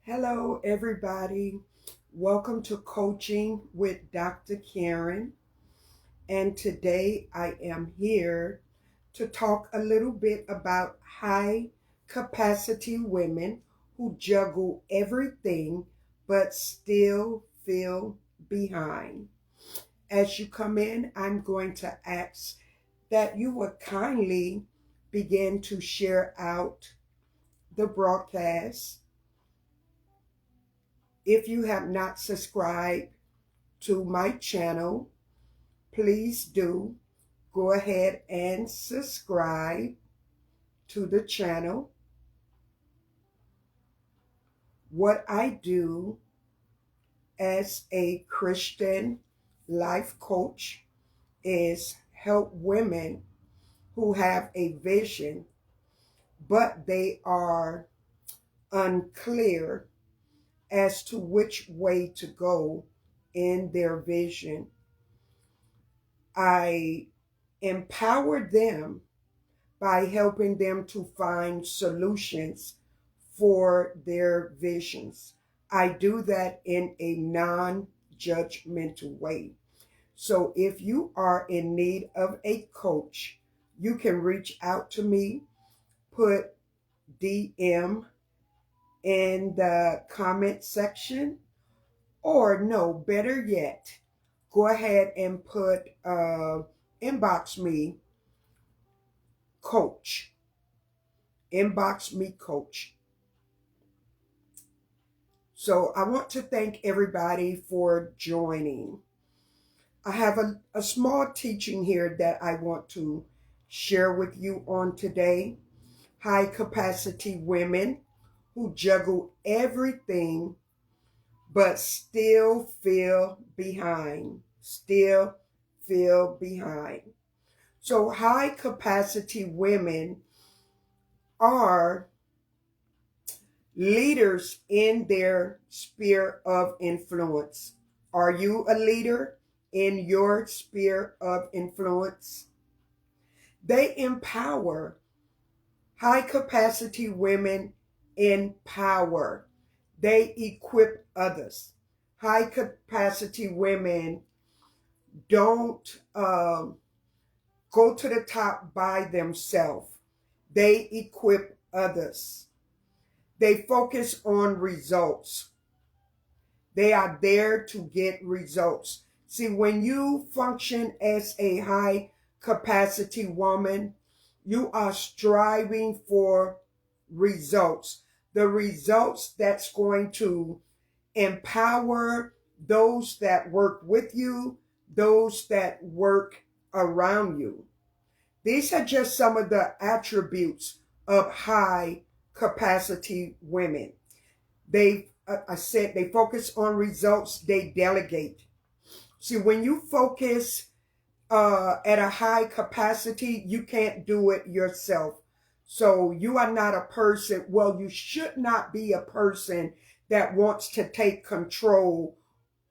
Hello, everybody. Welcome to Coaching with Dr. Karen. And today I am here to talk a little bit about high capacity women who juggle everything but still feel behind. As you come in, I'm going to ask that you would kindly begin to share out the broadcast. If you have not subscribed to my channel, please do go ahead and subscribe to the channel. What I do as a Christian life coach is help women who have a vision, but they are unclear as to which way to go in their vision. I empower them by helping them to find solutions for their visions. I do that in a non-judgmental way. So if you are in need of a coach, you can reach out to me, put DM in the comment section, or no, better yet, go ahead and put inbox me coach. Inbox me coach. So I want to thank everybody for joining. I have a small teaching here that I want to share with you on today. High capacity women who juggle everything but still feel behind. Still feel behind. So high capacity women are leaders in their sphere of influence. Are you a leader in your sphere of influence? They empower. High capacity women empower. They equip others. High capacity women don't go to the top by themselves. They equip others. They focus on results. They are there to get results. See, when you function as a high capacity woman, you are striving for results. The results that's going to empower those that work with you, those that work around you. These are just some of the attributes of high capacity women. I said they focus on results, they delegate. See, when you focus at a high capacity, you can't do it yourself. So you are not a person, well, you should not be a person that wants to take control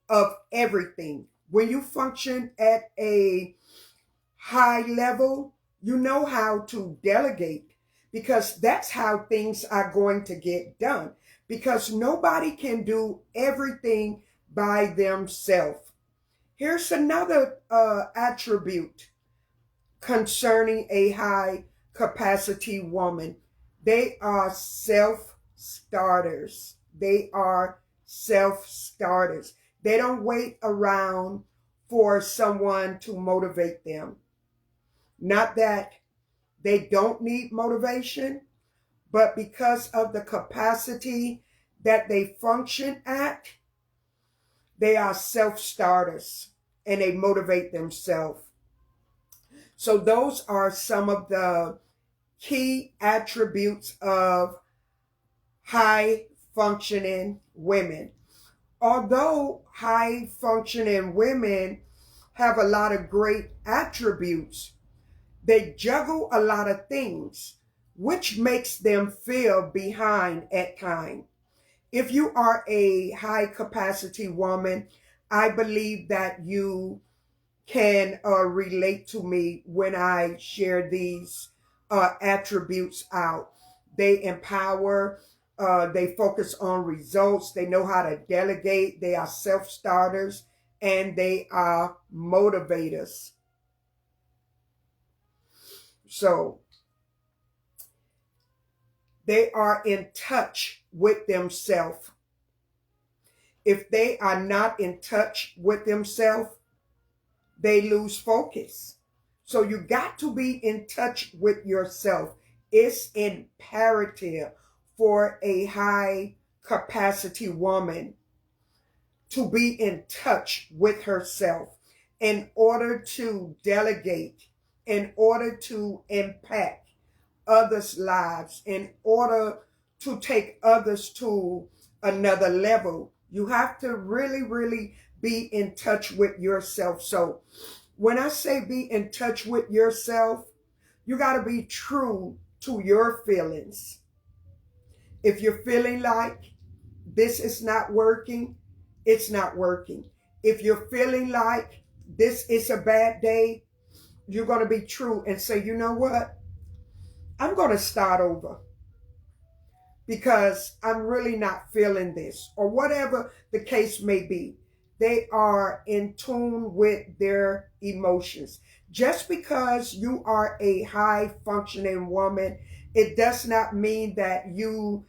of everything. When you function at a high level, you know how to delegate, because that's how things are going to get done, because nobody can do everything by themselves. Here's another attribute concerning a high capacity woman. They are self-starters. They are self-starters. They don't wait around for someone to motivate them. Not that they don't need motivation, but because of the capacity that they function at, they are self-starters and they motivate themselves. So those are some of the key attributes of high functioning women. Although high functioning women have a lot of great attributes, they juggle a lot of things, which makes them feel behind at times. If you are a high capacity woman, I believe that you can relate to me when I share these attributes out. They empower, They focus on results. They know how to delegate. They are self-starters, and they are motivators. So they are in touch with themselves. If they are not in touch with themselves, they lose focus. So you got to be in touch with yourself. It's imperative for a high capacity woman to be in touch with herself in order to delegate, in order to impact others' lives, in order to take others to another level. You have to really, really be in touch with yourself. So when I say be in touch with yourself, you got to be true to your feelings. If you're feeling like this is not working, it's not working. If you're feeling like this is a bad day, you're going to be true and say, you know what? I'm going to start over because I'm really not feeling this, or whatever the case may be. They are in tune with their emotions. Just because you are a high functioning woman, it does not mean that you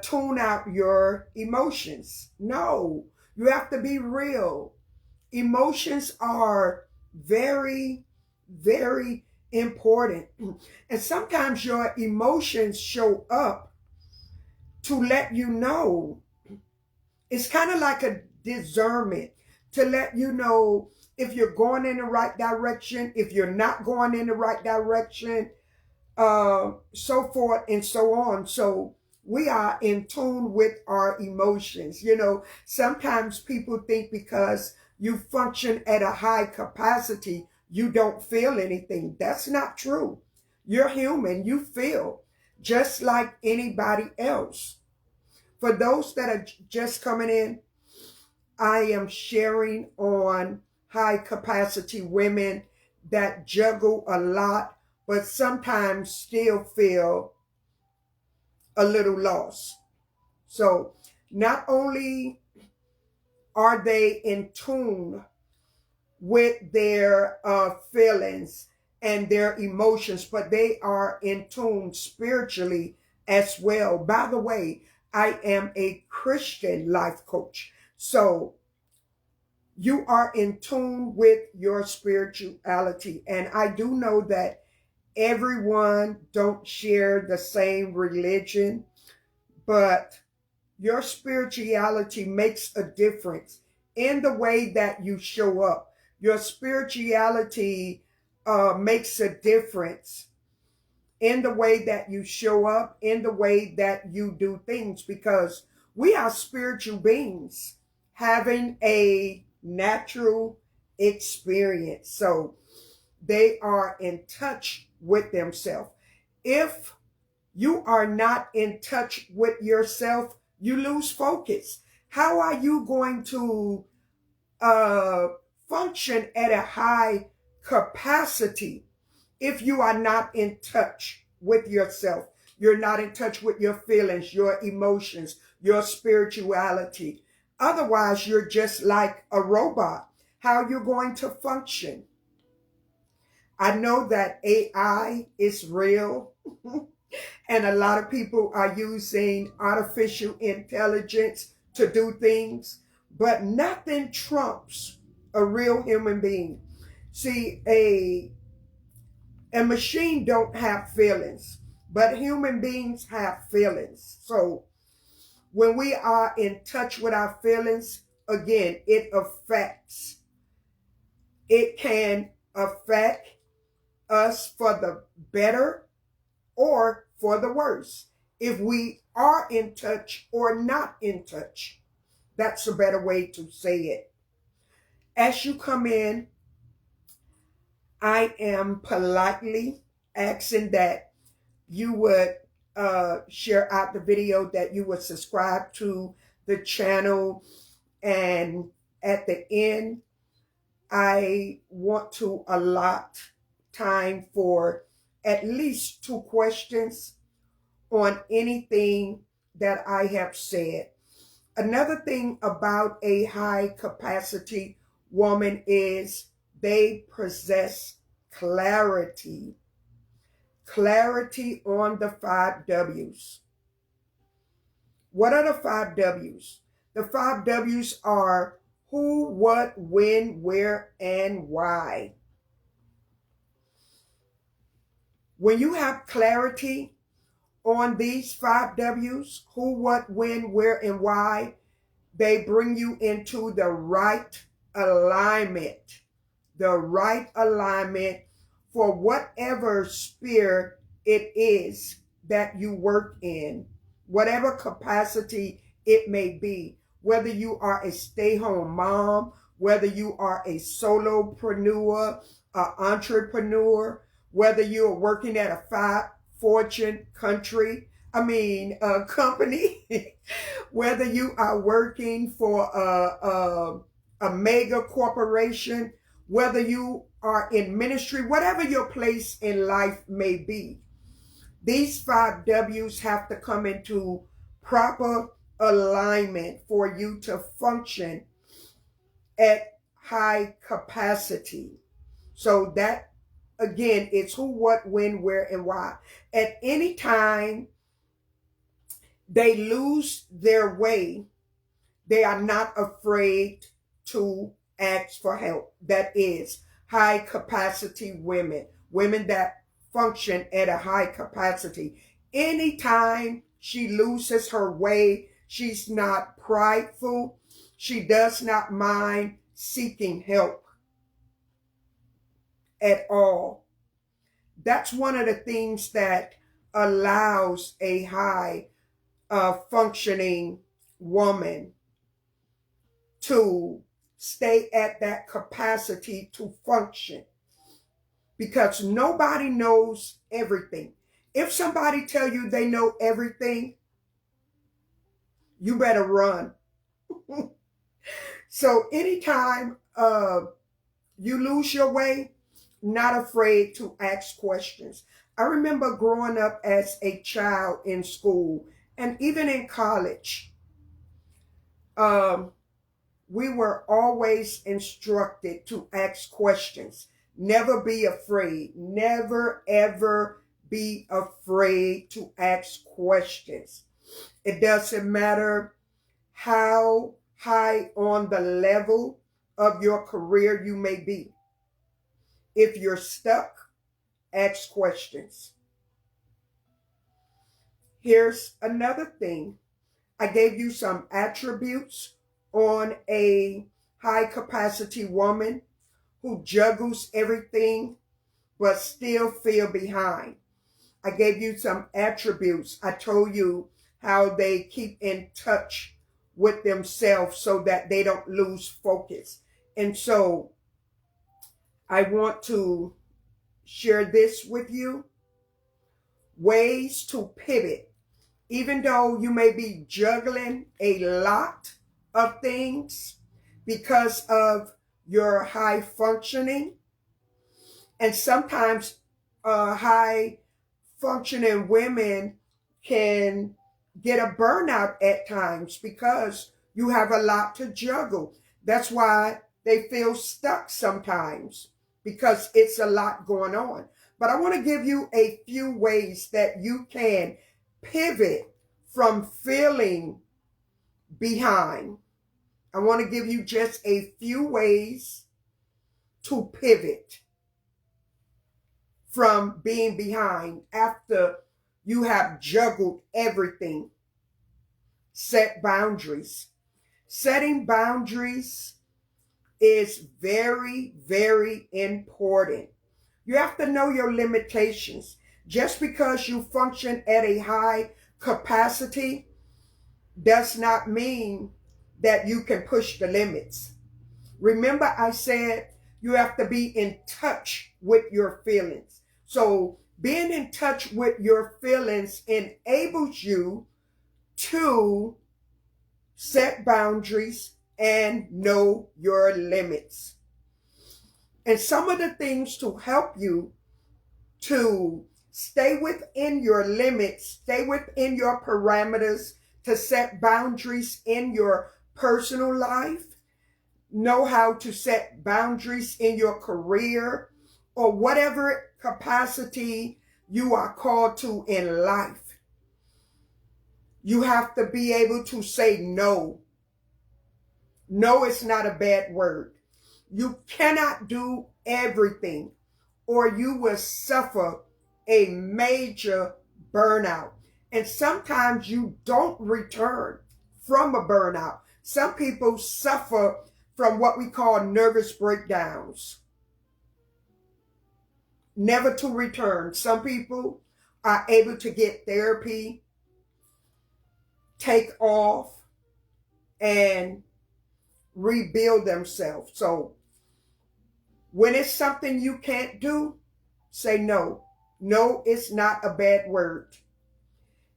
tune out your emotions. No, you have to be real. Emotions are very, very important. And sometimes your emotions show up to let you know. It's kind of like a discernment to let you know if you're going in the right direction, if you're not going in the right direction, so forth and so on. So we are in tune with our emotions. You know, sometimes people think because you function at a high capacity, you don't feel anything. That's not true. You're human. You feel just like anybody else. For those that are just coming in, I am sharing on high capacity women that juggle a lot, but sometimes still feel a little lost. So not only are they in tune with their feelings and their emotions, but they are in tune spiritually as well. By the way, I am a Christian life coach. So you are in tune with your spirituality. And I do know that everyone don't share the same religion, but your spirituality makes a difference in the way that you show up. Your spirituality makes a difference in the way that you show up, in the way that you do things, because we are spiritual beings having a natural experience. So they are in touch with themselves. If you are not in touch with yourself, you lose focus. How are you going to function at a high capacity if you are not in touch with yourself? You're not in touch with your feelings, your emotions, your spirituality. Otherwise, you're just like a robot. How are you going to function? I know that AI is real. And a lot of people are using artificial intelligence to do things, but nothing trumps a real human being. See, a machine don't have feelings, but human beings have feelings. So when we are in touch with our feelings, again, it can affect us for the better or for the worse. If we are in touch or not in touch, that's a better way to say it. As you come in, I am politely asking that you would share out the video, that you would subscribe to the channel. And at the end, I want to allot time for at least 2 questions on anything that I have said. Another thing about a high capacity woman is they possess clarity. Clarity on the 5 W's. What are the 5 W's? The 5 W's are who, what, when, where, and why. When you have clarity on these 5 W's, who, what, when, where, and why, they bring you into the right alignment. The right alignment for whatever sphere it is that you work in, whatever capacity it may be, whether you are a stay-home mom, whether you are a solopreneur, an entrepreneur, whether you're working at a Fortune company, whether you are working for a mega corporation, whether you are in ministry, whatever your place in life may be. These 5 W's have to come into proper alignment for you to function at high capacity. So that, again, it's who, what, when, where, and why. At any time they lose their way, they are not afraid to ask for help. That is high capacity women, women that function at a high capacity. Anytime she loses her way, she's not prideful. She does not mind seeking help at all. That's one of the things that allows a high functioning woman to stay at that capacity to function, because nobody knows everything. If somebody tell you they know everything, you better run. So anytime you lose your way, not afraid to ask questions. I remember growing up as a child in school and even in college, we were always instructed to ask questions. Never be afraid. Never, ever be afraid to ask questions. It doesn't matter how high on the level of your career you may be. If you're stuck, ask questions. Here's another thing. I gave you some attributes on a high capacity woman who juggles everything but still feel behind. I gave you some attributes. I told you how they keep in touch with themselves so that they don't lose focus. And so I want to share this with you. Ways to pivot. Even though you may be juggling a lot of things because of your high functioning, and sometimes high functioning women can get a burnout at times because you have a lot to juggle. That's why they feel stuck sometimes, because it's a lot going on. But I want to give you a few ways that you can pivot from feeling behind. I want to give you just a few ways to pivot from being behind after you have juggled everything. Set boundaries. Setting boundaries is very, very important. You have to know your limitations. Just because you function at a high capacity does not mean that you can push the limits. Remember, I said you have to be in touch with your feelings. So being in touch with your feelings enables you to set boundaries and know your limits. And some of the things to help you to stay within your limits, stay within your parameters, to set boundaries in your personal life, know how to set boundaries in your career, or whatever capacity you are called to in life. You have to be able to say no. No is not a bad word. You cannot do everything, or you will suffer a major burnout. And sometimes you don't return from a burnout. Some people suffer from what we call nervous breakdowns, never to return. Some people are able to get therapy, take off, and rebuild themselves. So when it's something you can't do, say no. No, it's not a bad word.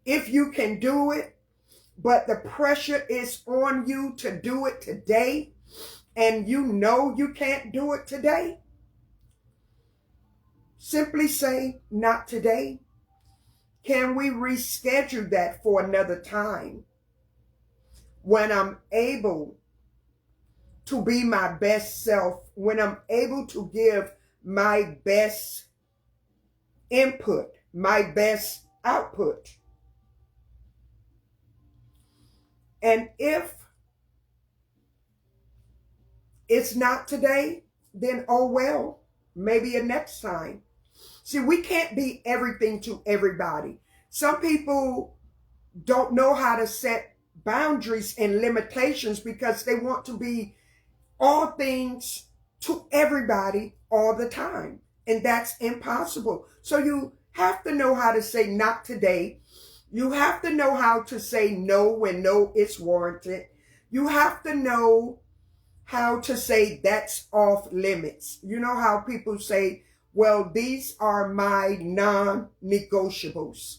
If you can do it, but the pressure is on you to do it today, and you know you can't do it today, simply say, not today. Can we reschedule that for another time when I'm able to be my best self, when I'm able to give my best input, my best output? And if it's not today, then oh well, maybe a next time. See, we can't be everything to everybody. Some people don't know how to set boundaries and limitations because they want to be all things to everybody all the time. And that's impossible. So you have to know how to say not today. You have to know how to say no when no is warranted. You have to know how to say that's off limits. You know how people say, well, these are my non-negotiables.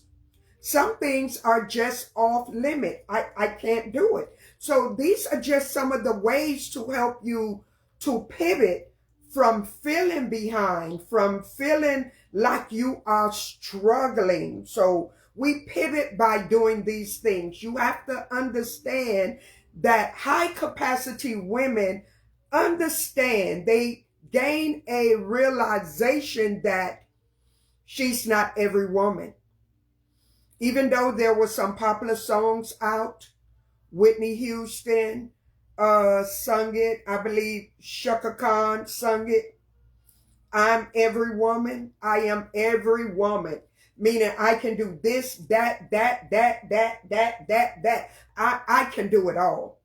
Some things are just off limit. I can't do it. So these are just some of the ways to help you to pivot from feeling behind, from feeling like you are struggling. So we pivot by doing these things. You have to understand that high capacity women understand, they gain a realization that she's not every woman. Even though there were some popular songs out, Whitney Houston sung it. I believe Shaka Khan sung it. I'm every woman. I am every woman. Meaning I can do this, that. I can do it all.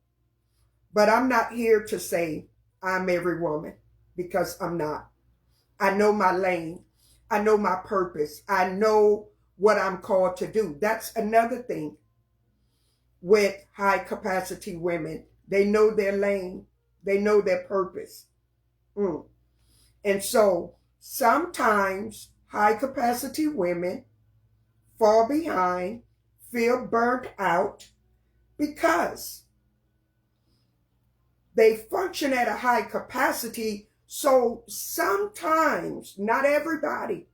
But I'm not here to say I'm every woman, because I'm not. I know my lane. I know my purpose. I know what I'm called to do. That's another thing with high capacity women. They know their lane. They know their purpose. And so sometimes high capacity women fall behind, feel burnt out, because they function at a high capacity. So sometimes, not everybody,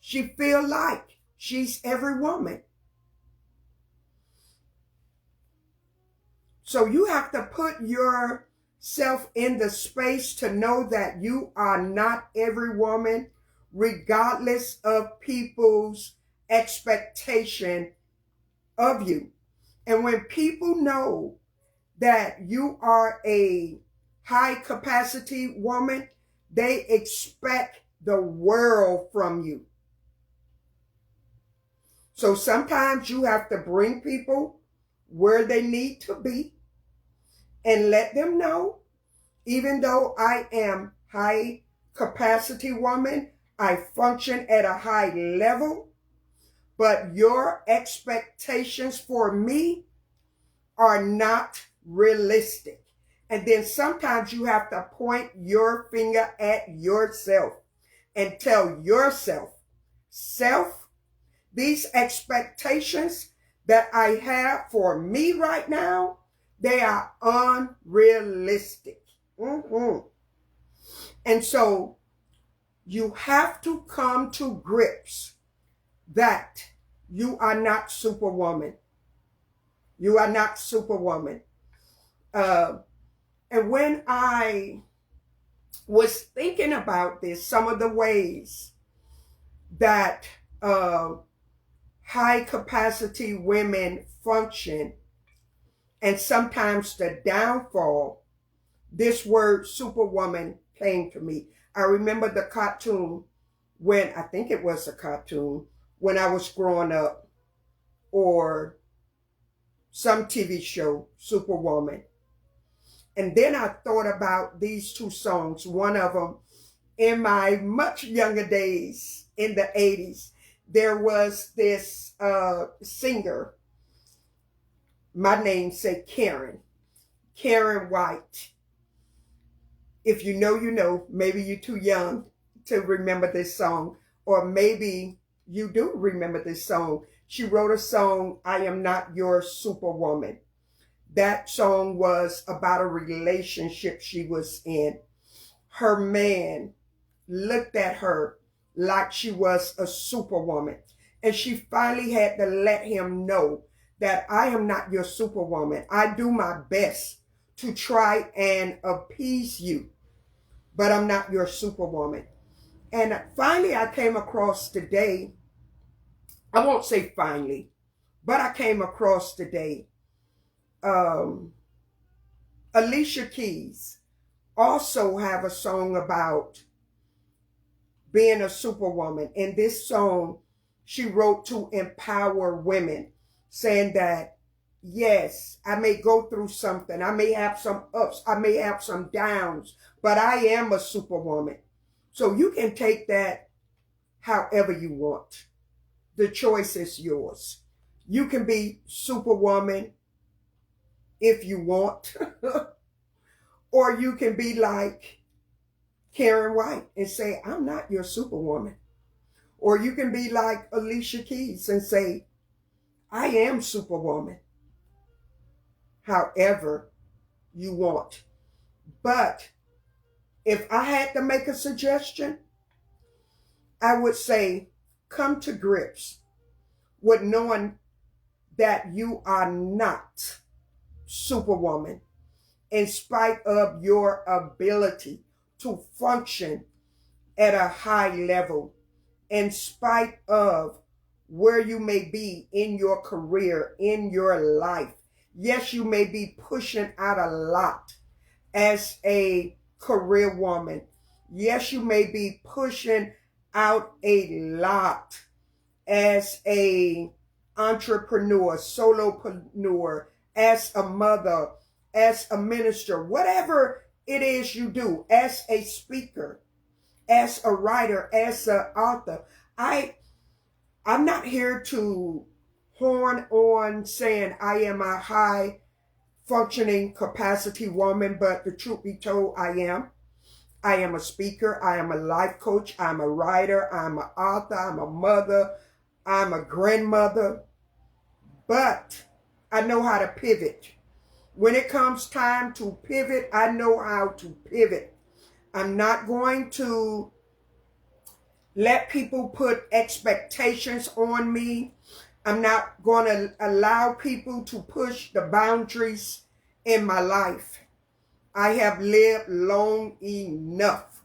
she feel like she's every woman. So you have to put yourself in the space to know that you are not every woman, regardless of people's expectation of you. And when people know that you are a high capacity woman, they expect the world from you. So sometimes you have to bring people where they need to be and let them know, even though I am high capacity woman, I function at a high level, but your expectations for me are not realistic. And then sometimes you have to point your finger at yourself and tell yourself, self, these expectations that I have for me right now, they are unrealistic. And so you have to come to grips that you are not Superwoman. You are not Superwoman. And when I was thinking about this, some of the ways that high capacity women function, and sometimes the downfall, this word Superwoman came to me. I remember the cartoon when, I think it was a cartoon, when I was growing up, or some TV show, Superwoman. And then I thought about these two songs. One of them, in my much younger days, in the 80s, there was this singer, my namesake Karen White. If you know, you know. Maybe you're too young to remember this song, or maybe you do remember this song. She wrote a song, I Am Not Your Superwoman. That song was about a relationship she was in. Her man looked at her like she was a superwoman. And she finally had to let him know that I am not your superwoman. I do my best to try and appease you, but I'm not your superwoman. And finally I came across today, I won't say finally, but I came across today, Alicia Keys also have a song about being a superwoman. In this song, she wrote to empower women, saying that, yes, I may go through something. I may have some ups. I may have some downs, but I am a superwoman. So you can take that however you want. The choice is yours. You can be superwoman if you want, or you can be like Karen White and say, I'm not your superwoman. Or you can be like Alicia Keys and say, I am superwoman. However you want. But if I had to make a suggestion, I would say, come to grips with knowing that you are not superwoman, in spite of your ability to function at a high level, in spite of where you may be in your career, in your life. Yes, you may be pushing out a lot as a career woman. Yes, you may be pushing out a lot as a entrepreneur, solopreneur, as a mother, as a minister, whatever it is you do, as a speaker, as a writer, as an author. I'm not here to horn on saying I am a high functioning capacity woman, but the truth be told, I am. I am a speaker. I am a life coach. I'm a writer. I'm an author. I'm a mother. I'm a grandmother. But I know how to pivot. When it comes time to pivot, I know how to pivot. I'm not going to let people put expectations on me. I'm not going to allow people to push the boundaries in my life. I have lived long enough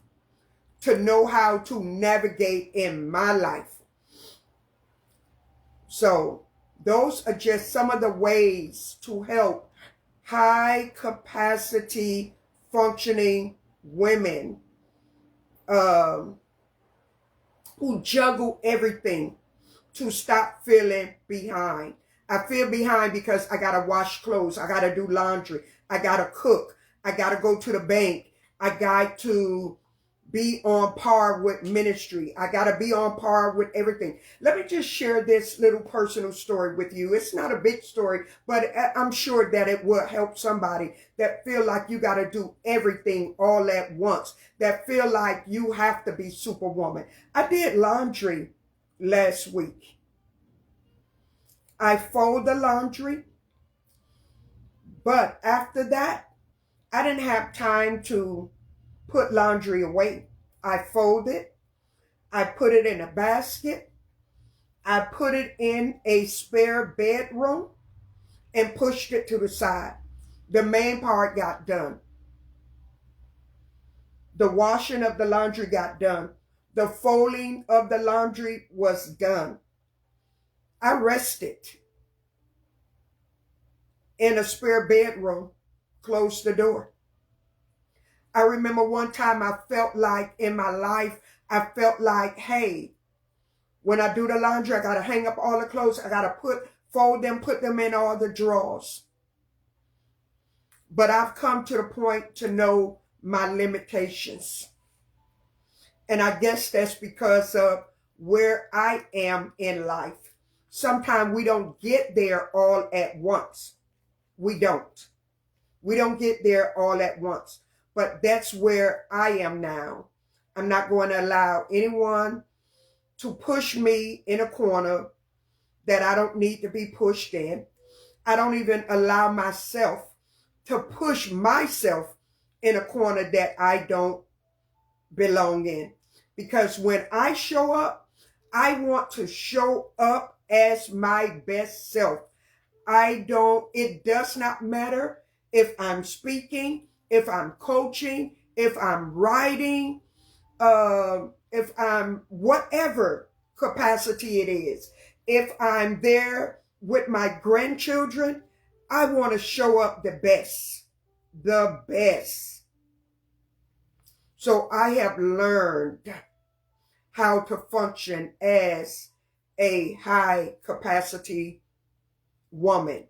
to know how to navigate in my life. So those are just some of the ways to help high capacity functioning women who juggle everything to stop feeling behind. I feel behind because I got to wash clothes. I got to do laundry. I got to cook. I got to go to the bank. I got to be on par with ministry. I got to be on par with everything. Let me just share this little personal story with you. It's not a big story, but I'm sure that it will help somebody that feel like you got to do everything all at once, that feel like you have to be superwoman. I did laundry last week. I fold the laundry, but after that, I didn't have time to put laundry away. I fold it. I put it in a basket. I put it in a spare bedroom. and pushed it to the side. The main part got done. The washing of the laundry got done. The folding of the laundry was done. I rested in a spare bedroom, closed the door. I remember one time I felt like in my life, I felt like, hey, when I do the laundry, I got to hang up all the clothes. I got to fold them, put them in all the drawers. But I've come to the point to know my limitations. And I guess that's because of where I am in life. Sometimes we don't get there all at once. We don't. We don't get there all at once. But that's where I am now. I'm not going to allow anyone to push me in a corner that I don't need to be pushed in. I don't even allow myself to push myself in a corner that I don't belong in. Because when I show up, I want to show up as my best self. It does not matter if I'm speaking, if I'm coaching, if I'm writing, if I'm whatever capacity it is. If I'm there with my grandchildren, I want to show up the best. The best. So I have learned how to function as a high capacity woman.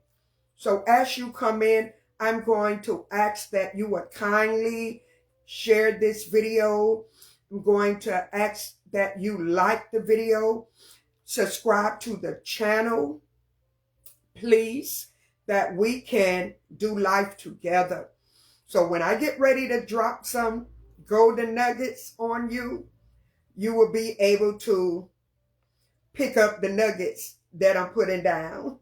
So as you come in, I'm going to ask that you would kindly share this video. I'm going to ask that you like the video, subscribe to the channel, please, that we can do life together. So when I get ready to drop some golden nuggets on you, you will be able to pick up the nuggets that I'm putting down.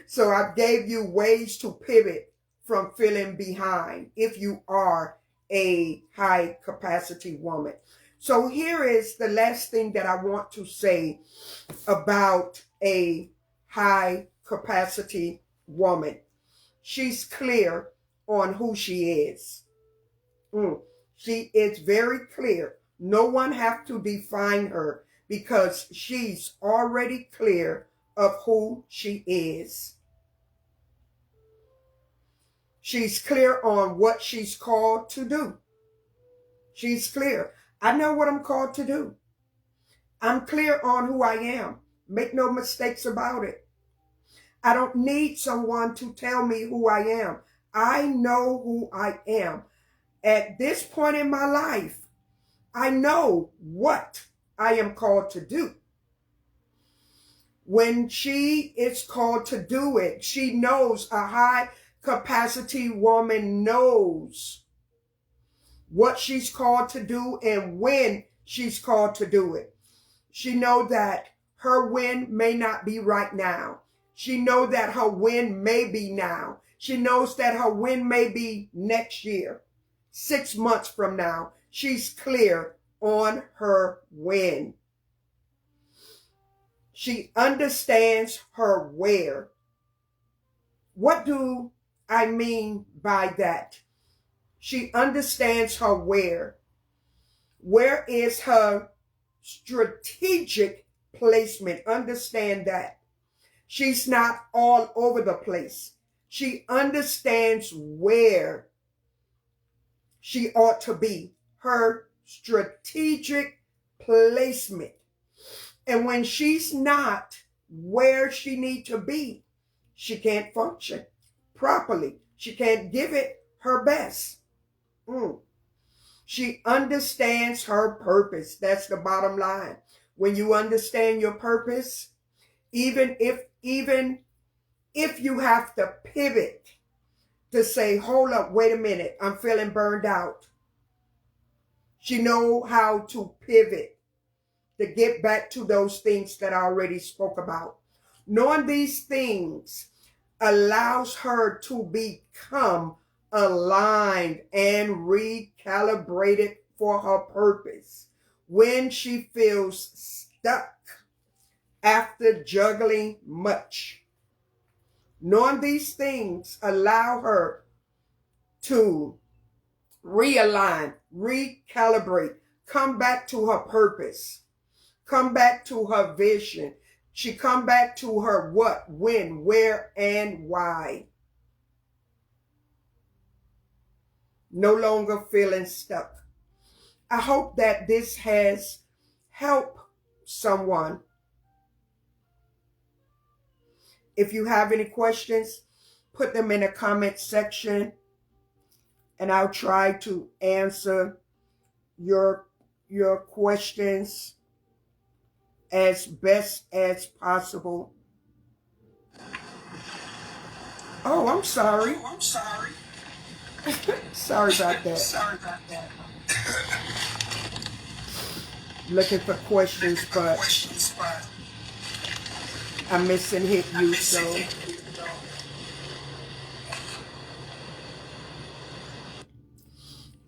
So I gave you ways to pivot from feeling behind if you are a high capacity woman. So here is the last thing that I want to say about a high capacity woman. She's clear on who she is. She is very clear. No one has to define her because she's already clear of who she is. She's clear on what she's called to do. She's clear. I know what I'm called to do. I'm clear on who I am. Make no mistakes about it. I don't need someone to tell me who I am. I know who I am. At this point in my life, I know what I am called to do. When she is called to do it, she knows, a high capacity woman knows what she's called to do and when she's called to do it. She knows that her win may not be right now. She knows that her win may be now. She knows that her win may be next year, 6 months from now. She's clear on her win. She understands her where. What do I mean by that? She understands her where. Where is her strategic placement? Understand that. She's not all over the place. She understands where she ought to be. Her strategic placement. And when she's not where she needs to be, she can't function properly. She can't give it her best. She understands her purpose. That's the bottom line. When you understand your purpose, even if you have to pivot to say, hold up, wait a minute, I'm feeling burned out. She knows how to pivot to get back to those things that I already spoke about. Knowing these things allows her to become aligned and recalibrated for her purpose. When she feels stuck after juggling much, Knowing these things allow her to realign, recalibrate, come back to her purpose, come back to her vision. She come back to her what, when, where, and why. No longer feeling stuck. I hope that this has helped someone. If you have any questions, put them in the comment section and I'll try to answer your questions as best as possible. Oh, I'm sorry. Sorry about that. Looking for questions, but I'm missing hit you, so.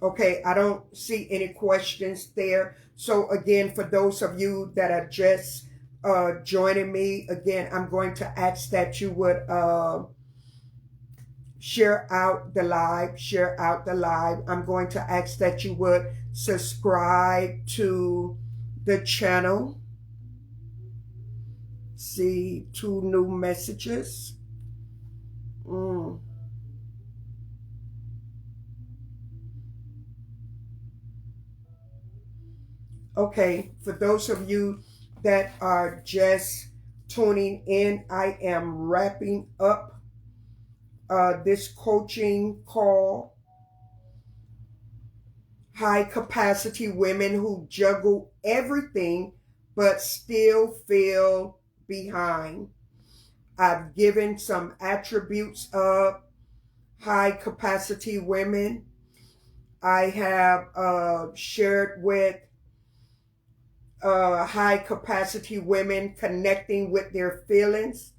Okay, I don't see any questions there. So again, for those of you that are just joining me, again, I'm going to ask that you would share out the live. I'm going to ask that you would subscribe to the channel. See 2 new messages. Okay, for those of you that are just tuning in, I am wrapping up this coaching call. High capacity women who juggle everything but still feel behind. I've given some attributes of high capacity women. I have shared with high capacity women connecting with their feelings.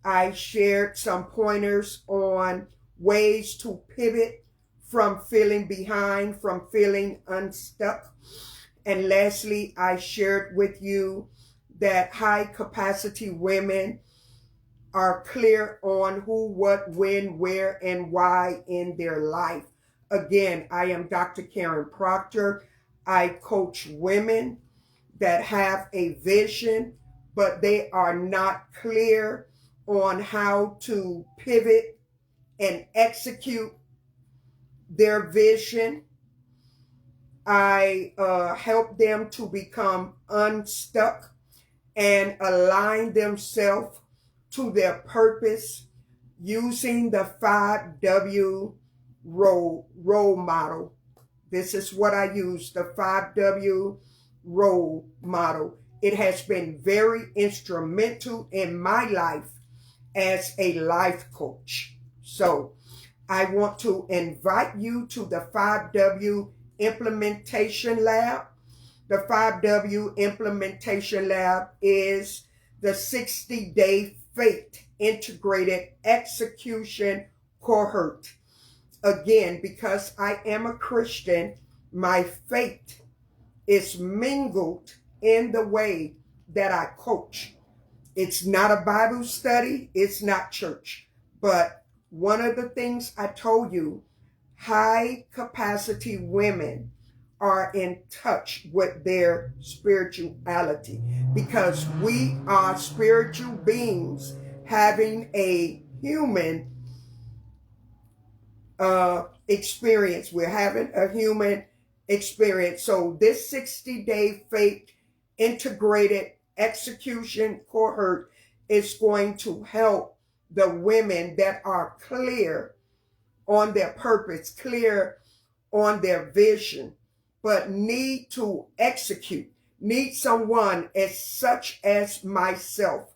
I shared some pointers on ways to pivot from feeling behind, from feeling unstuck. And lastly, I shared with you that high capacity women are clear on who, what, when, where, and why in their life. Again, I am Dr. Karen Proctor. I coach women that have a vision, but they are not clear on how to pivot and execute their vision. I help them to become unstuck and align themselves to their purpose using the 5W role model. This is what I use, the 5W role model. It has been very instrumental in my life as a life coach. So I want to invite you to the 5W Implementation Lab. The 5W Implementation Lab is the 60-day faith integrated execution cohort. Again, because I am a Christian, my faith is mingled in the way that I coach. It's not a Bible study. It's not church. But one of the things I told you, high capacity women are in touch with their spirituality because we are spiritual beings having a human experience. We're having a human experience. So this 60-day faith integrated execution cohort is going to help the women that are clear on their purpose, clear on their vision, but need to execute, need someone as such as myself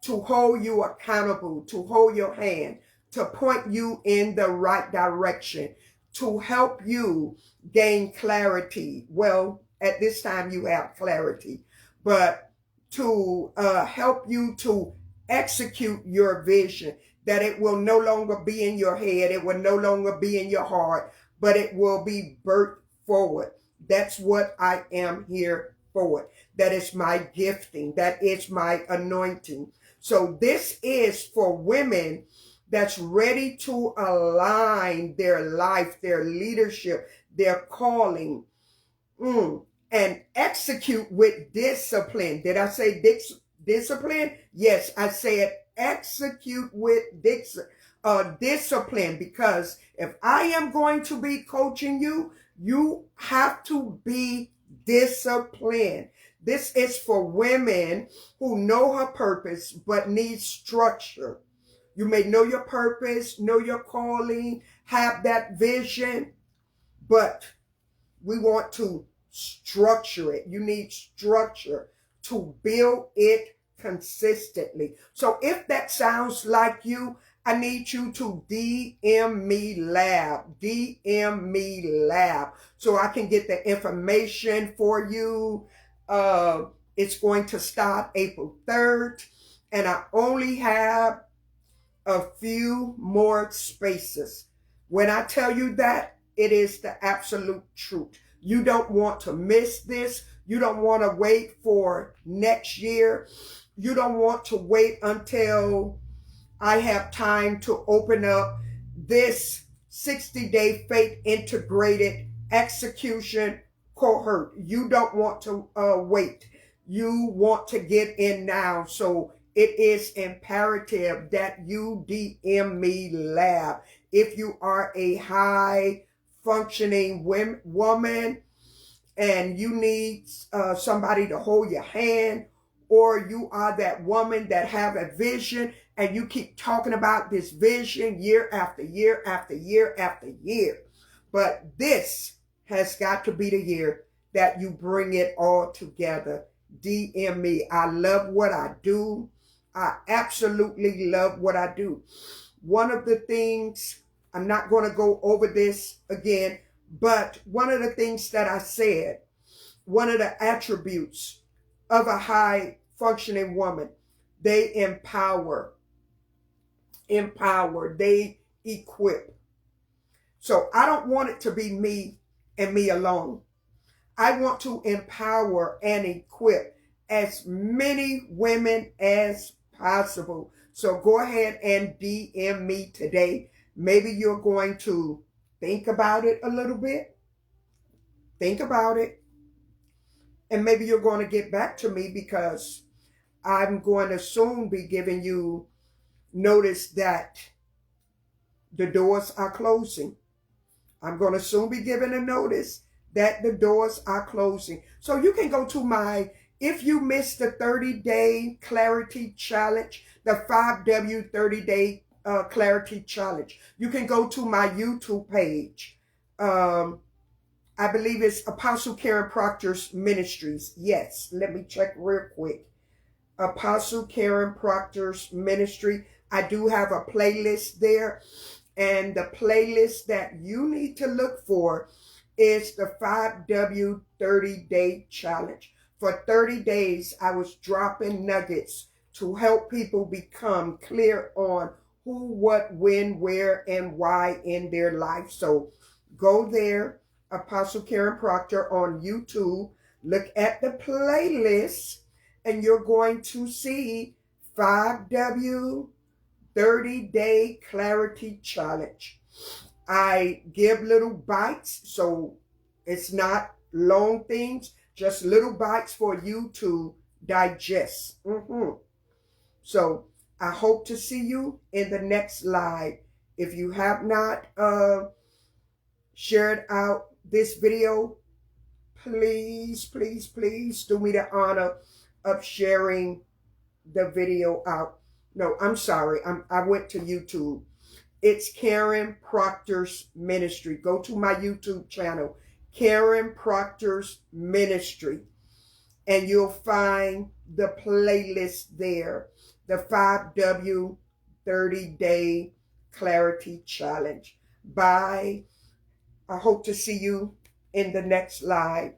to hold you accountable, to hold your hand, to point you in the right direction, to help you gain clarity. Well, at this time you have clarity, but to help you to execute your vision, that it will no longer be in your head, it will no longer be in your heart, but it will be birthed forward. That's what I am here for. That is my gifting. That is my anointing. So this is for women that's ready to align their life, their leadership, their calling, and execute with discipline. Did I say discipline? Yes, I said execute with discipline, because if I am going to be coaching you, you have to be disciplined. This is for women who know her purpose but need structure. You may know your purpose, know your calling, have that vision, but we want to structure it. You need structure to build it consistently. So if that sounds like you, I need you to DM me lab, so I can get the information for you. It's going to start April 3rd, and I only have a few more spaces. When I tell you that, it is the absolute truth. You don't want to miss this. You don't want to wait for next year. You don't want to wait until I have time to open up this 60-day faith integrated execution cohort. You don't want to wait. You want to get in now. So it is imperative that you DM me lab. If you are a high functioning woman and you need somebody to hold your hand, or you are that woman that have a vision and you keep talking about this vision year after year after year after year, but this has got to be the year that you bring it all together. DM me. I love what I do. I absolutely love what I do. One of the things, I'm not going to go over this again, but one of the things that I said, one of the attributes of a high functioning woman, they empower, they equip. So I don't want it to be me and me alone. I want to empower and equip as many women as possible. So go ahead and DM me today. Maybe you're going to think about it a little bit. Think about it. And maybe you're going to get back to me, because I'm going to soon be giving you notice that the doors are closing. I'm going to soon be giving a notice that the doors are closing. So you can go to if you missed the 30-day clarity challenge, the 5W 30-day clarity challenge, you can go to my YouTube page. I believe it's Apostle Karen Proctor's Ministries. Yes, let me check real quick. Apostle Karen Proctor's Ministry. I do have a playlist there. And the playlist that you need to look for is the 5W 30-day challenge. For 30 days, I was dropping nuggets to help people become clear on who, what, when, where, and why in their life. So go there, Apostle Karen Proctor on YouTube. Look at the playlist, and you're going to see 5W 30-day clarity challenge. I give little bites, so it's not long things, just little bites for you to digest. So I hope to see you in the next live. If you have not shared out this video, please, please, please do me the honor of sharing the video out. No, I'm sorry. I went to YouTube. It's Karen Proctor's Ministry. Go to my YouTube channel, Karen Proctor's Ministry, and you'll find the playlist there, the 5W 30-day clarity challenge. Bye. I hope to see you in the next live.